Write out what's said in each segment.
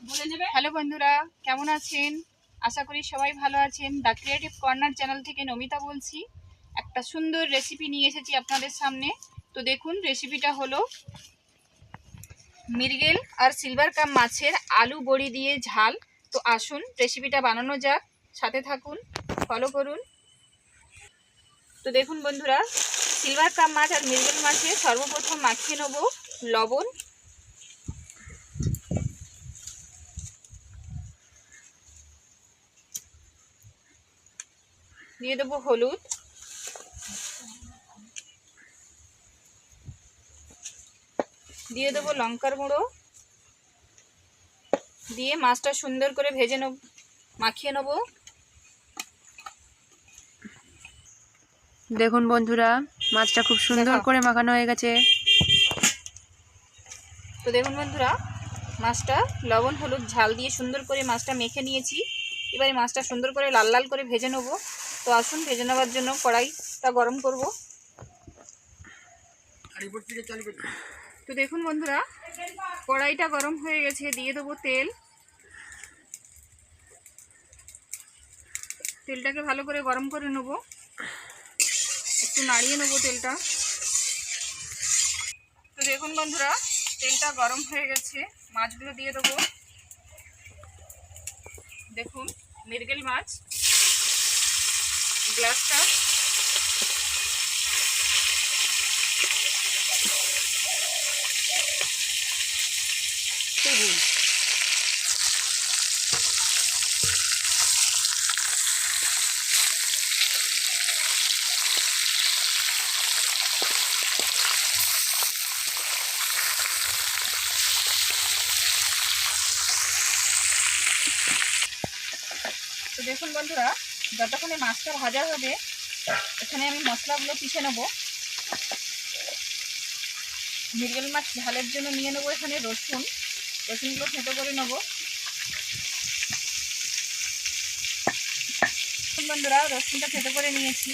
Hello বন্ধুরা, কেমন আছেন? আশা করি সবাই ভালো আছেন। দ্য ক্রিয়েটিভ কর্নার চ্যানেল থেকে নমিতা বলছি। একটা সুন্দর রেসিপি নিয়ে এসেছি আপনাদের সামনে। তো দেখুন, রেসিপিটা হলো মৃগেল আর সিলভার কাপ মাছের আলু বড়ি দিয়ে ঝাল। তো আসুন রেসিপিটা বানানো যাক, সাথে থাকুন, ফলো করুন। তো দেখুন বন্ধুরা, সিলভার কাপ মাছ আর মৃগেল মাছে সর্বপ্রথম মাখিয়ে নেব লবণ, দিয়ে দেবো হলুদ, দিয়ে দেবো লঙ্কার গুঁড়ো, দিয়ে মাছটা সুন্দর করে ভেজে নেব, মাখিয়ে নেব। দেখুন বন্ধুরা, মাছটা খুব সুন্দর করে মাখানো হয়ে গেছে। তো দেখুন বন্ধুরা, মাছটা লবণ হলুদ ঝাল দিয়ে সুন্দর করে মাছটা মেখে নিয়েছি। এবারে মাছটা সুন্দর করে লাল লাল করে ভেজে নেব। তো আসুন, ভেজে নেওয়ার জন্য কড়াইটা গরম করব। তো দেখুন বন্ধুরা, কড়াইটা গরম হয়ে গেছে, দিয়ে দেবো তেল। তেলটাকে ভালো করে গরম করে নেব, একটু নাড়িয়ে নেব তেলটা। তো দেখুন বন্ধুরা, তেলটা গরম হয়ে গেছে, মাছগুলো দিয়ে দেবো। দেখুন, মৃগেল মাছ, গ্লাসটা, তেল। তো দেখুন বন্ধুরা, যতক্ষণে মাছটা ভাজা হবে এখানে আমি মশলাগুলো পিষে নেব। মৃগেল মাছ ঝালের জন্য নিয়ে নেবো এখানে রসুনগুলো থেঁতো করে নেব। বন্ধুরা, রসুনটা থেঁতো করে নিয়েছি।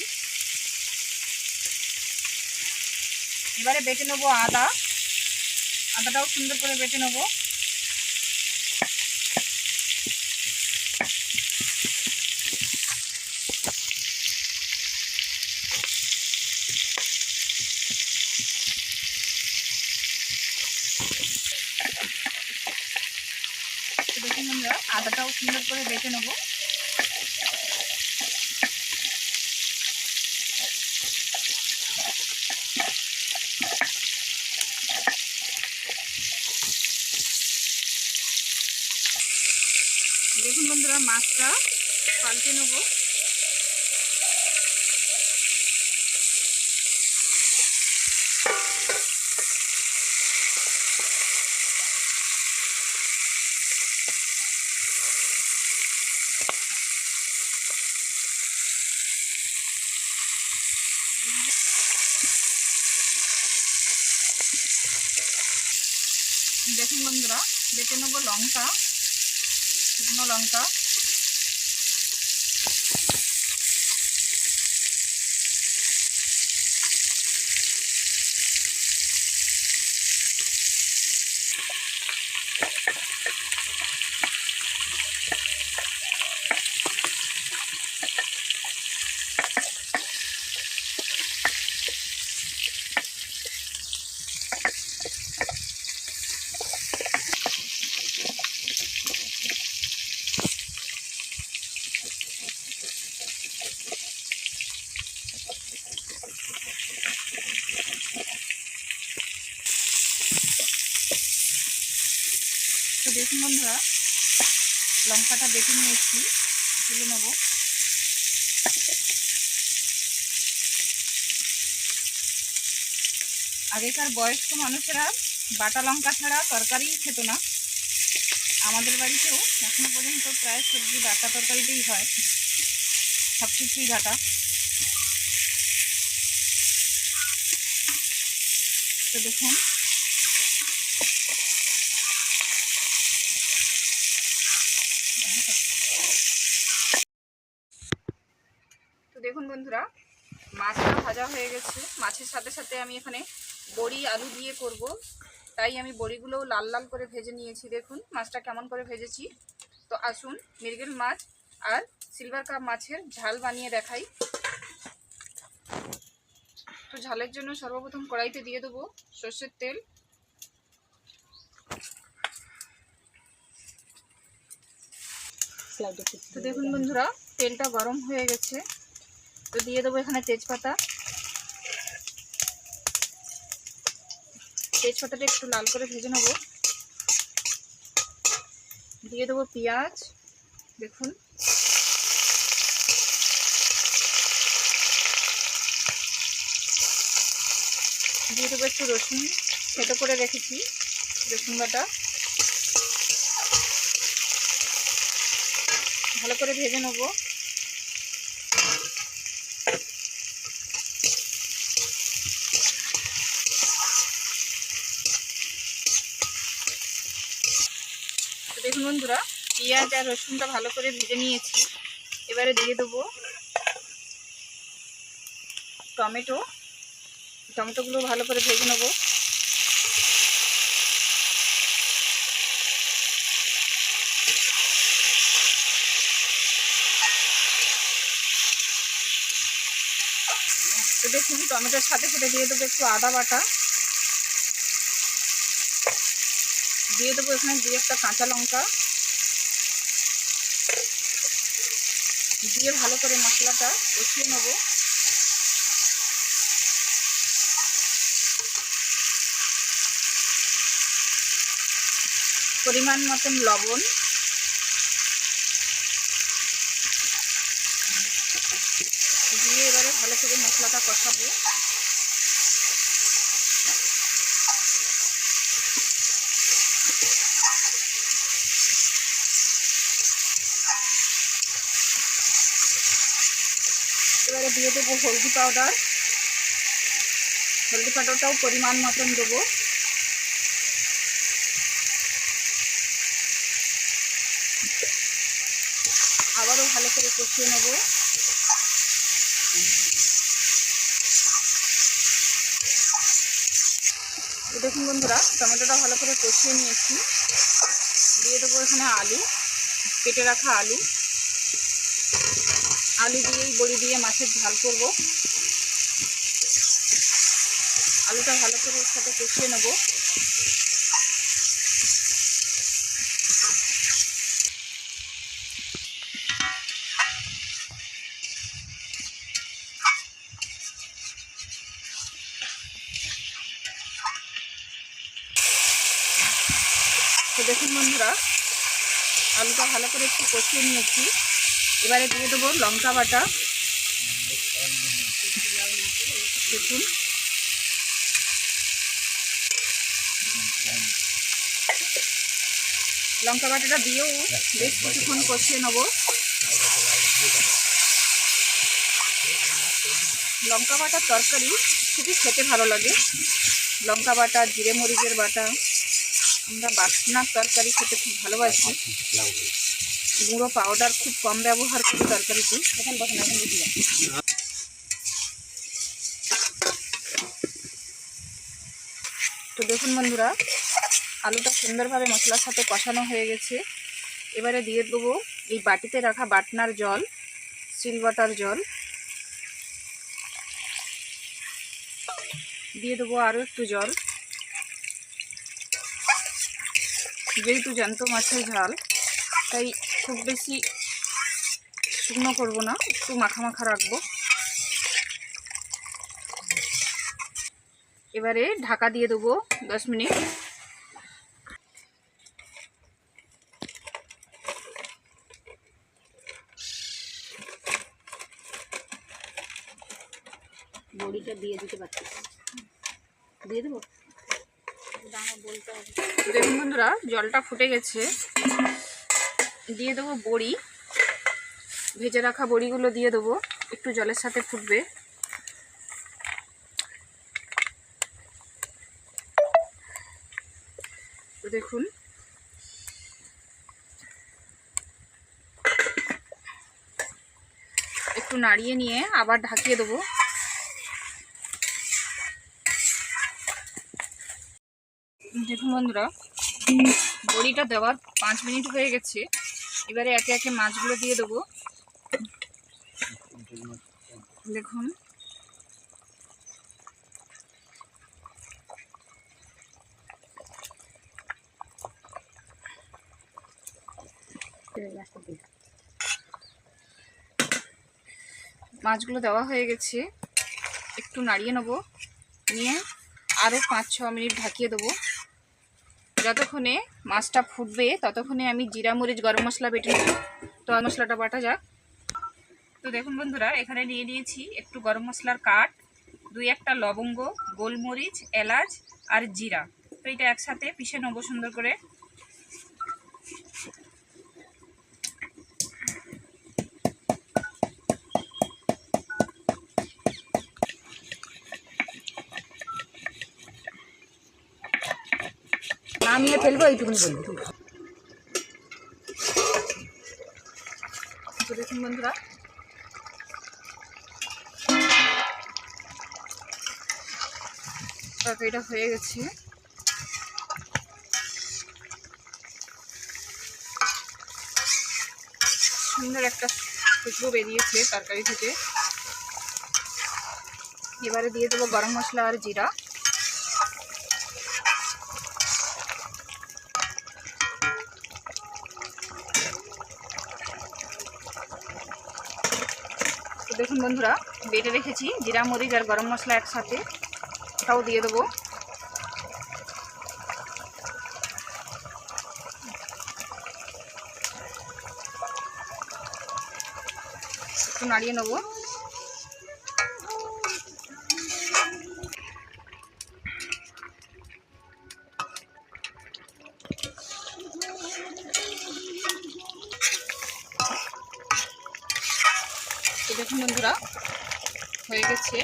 এবারে বেটে নেবো আদাটাও সুন্দর করে বেটে নেব। দেখুন বন্ধুরা, আদাটাও সুন্দর করে বেটে নেব। দেখুন বন্ধুরা, মাছটা পাল্টে নেব। দেখুন বন্ধুরা, বেটে নেবো লঙ্কা, শুকনো লঙ্কা, তো দেখুন বন্ধুরা, লঙ্কাটা বেটে নিয়েছি, তুলে নেব। আগেকার বয়স্ক মানুষেরা বাটা লঙ্কা ছাড়া তরকারি খেত না। আমাদের বাড়িতেও এখনো পর্যন্ত প্রায় সবজি বাটা তরকারিতেই হয়, সব কিছুই বাটা। তো দেখুন, বন্ধুরা, মাছটা ভাজা হয়ে গেছে। মাছের সাথে সাথে আমি এখানে বড়ি আলু দিয়ে করব। তাই আমি বড়িগুলোও লাল লাল করে ভেজে নিয়েছি। দেখুন মাছটা কেমন করে ভেজেছি। তো আসুন মৃগেল মাছ আর সিলভার কাপ মাছের ঝাল বানিয়ে দেখাই। তো ঝালের জন্য সর্বপ্রথম কড়াইতে দিয়ে দেবো সর্ষের তেল। তো দেখুন বন্ধুরা, তেলটা গরম হয়ে গেছে। তো দিয়ে দেবো এখানে তেজপাতা। তেজপাতাটা একটু লাল করে ভেজে নেব। দিয়ে দেবো পেঁয়াজ। দেখুন দিয়ে দেবো একটু রসুন, থেতো করে রেখেছি রসুন বাটা। ভালো করে ভেজে নেব। তো দেখুন বন্ধুরা, পেঁয়াজ আর রসুনটা ভালো করে ভেজে নিয়েছি। এবারে দিয়ে দেবো টমেটোগুলো ভালো করে ভেজে নেব। তো দেখুন টমেটোর সাথে সাথে দিয়ে দেবো একটু আদা বাটা। দিয়ে দেবো এখানে 2-1টা কাঁচা লঙ্কা। দিয়ে ভালো করে মশলাটা কষিয়ে নেব। পরিমাণ মতন লবণ। দিয়ে এবারে ভালো করে মশলাটা কষাবো। এবারে দিয়ে দেবো হলদি পাউডার। হলদি পাউডারটাও পরিমাণ মতন দেবো। আবারও ভালো করে কষিয়ে নেব। দেখুন বন্ধুরা, টমেটোটা ভালো করে কষিয়ে নিয়েছি। দিয়ে দেবো এখানে আলু, কেটে রাখা আলু। আলু দিয়েই বড়ি দিয়ে মাছের ঝাল করব। আলুটা ভালো করে ওর সাথে কষিয়ে নেব। তো দেখুন বন্ধুরা, আলুটা ভালো করে একটু কষিয়ে নিয়েছি। এবারে দিয়ে দেবো লঙ্কা বাটা। দেখুন লঙ্কা বাটাটা দিয়েও বেশ কিছুক্ষণ কষিয়ে নেব। লঙ্কা বাটার তরকারি খুবই খেতে ভালো লাগে। লঙ্কা বাটা, জিরে মরিচের বাটা, আমরা বাটনার তরকারি খেতে খুব ভালোবাসি। গুঁড়ো পাউডার খুব কম ব্যবহার করি তরকারিতে। এখন বসেন, এখন বুঝি। তো দেখুন বন্ধুরা, আলুটা সুন্দরভাবে মশলার সাথে কষানো হয়ে গেছে। এবারে দিয়ে দেবো এই বাটিতে রাখা বাটনার জল, সিলবাটার জল। দিয়ে দেবো আরও একটু জল। যেহেতু জ্যান্ত মাছের ঝাল, তাই খুব বেশি শুকনো করব না, একটু মাখা মাখা রাখবো। এবারে ঢাকা দিয়ে দেবো 10 মিনিট। বড়িটা দিয়ে দিতে পারছি, দিয়ে দেবো। দেখুন বন্ধুরা, জলটা ফুটে গেছে। দিয়ে দেবো বড়ি, ভেজে রাখা বড়িগুলো দিয়ে দেবো। একটু জলের সাথে ফুটবে। তো দেখুন একটু নাড়িয়ে নিয়ে আবার ঢাকিয়ে দেবো। দেখুন বন্ধুরা, বড়িটা দেওয়ার 5 মিনিট হয়ে গেছে। এবারে একে একে মাছগুলো দিয়ে দেবো। দেখুন মাছগুলো দেওয়া হয়ে গেছে। একটু নাড়িয়ে নেবো, নিয়ে আরও 5-6 মিনিট ঢাকিয়ে দেবো। যতক্ষণে মাছটা ফুটবে ততক্ষণে আমি জিরা মরিচ গরম মশলা বেটে নেব। তো মশলাটা বাটা যাক। তো দেখুন বন্ধুরা, এখানে নিয়ে নিয়েছি একটু গরম মশলার কাঠ, 2-1টা লবঙ্গ, গোলমরিচ, এলাচ আর জিরা। তো এটা একসাথে পিষে নেবো সুন্দর করে। নামিয়ে ফেলবো এইটুকুনি বলবো। তো দেখুন বন্ধুরা, তরকারিটা হয়ে গেছে। সুন্দর একটা খুশবু বেরিয়েছে তরকারি থেকে। এবারে দিয়ে দেবো গরম মশলা আর জিরা। তো দেখুন বন্ধুরা, বেটে রেখেছি জিরা মরিচ আর গরম মশলা একসাথে, ওটাও দিয়ে দেবো। একটু নাড়িয়ে নেবো। তো দেখুন বন্ধুরা, হয়ে গেছে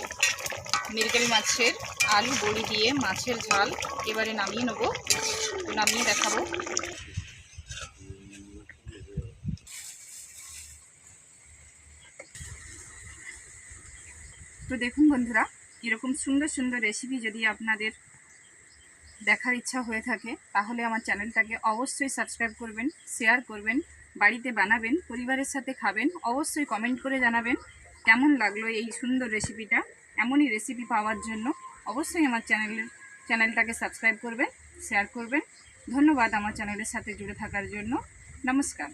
মৃগেল মাছের আলু বড়ি দিয়ে মাছের ঝাল। এবারে নামিয়ে নেবো, নামিয়ে দেখাবো। তো দেখুন বন্ধুরা, এরকম সুন্দর সুন্দর রেসিপি যদি আপনাদের দেখার ইচ্ছা হয়ে থাকে তাহলে আমার চ্যানেলটাকে অবশ্যই সাবস্ক্রাইব করবেন, শেয়ার করবেন, বাড়িতে বানাবেন, পরিবারের সাথে খাবেন। অবশ্যই কমেন্ট করে জানাবেন কেমন লাগলো এই সুন্দর রেসিপিটা। এমনই রেসিপি পাওয়ার জন্য অবশ্যই আমার চ্যানেলটাকে সাবস্ক্রাইব করবেন, শেয়ার করবেন। ধন্যবাদ আমার চ্যানেলের সাথে জুড়ে থাকার জন্য। নমস্কার।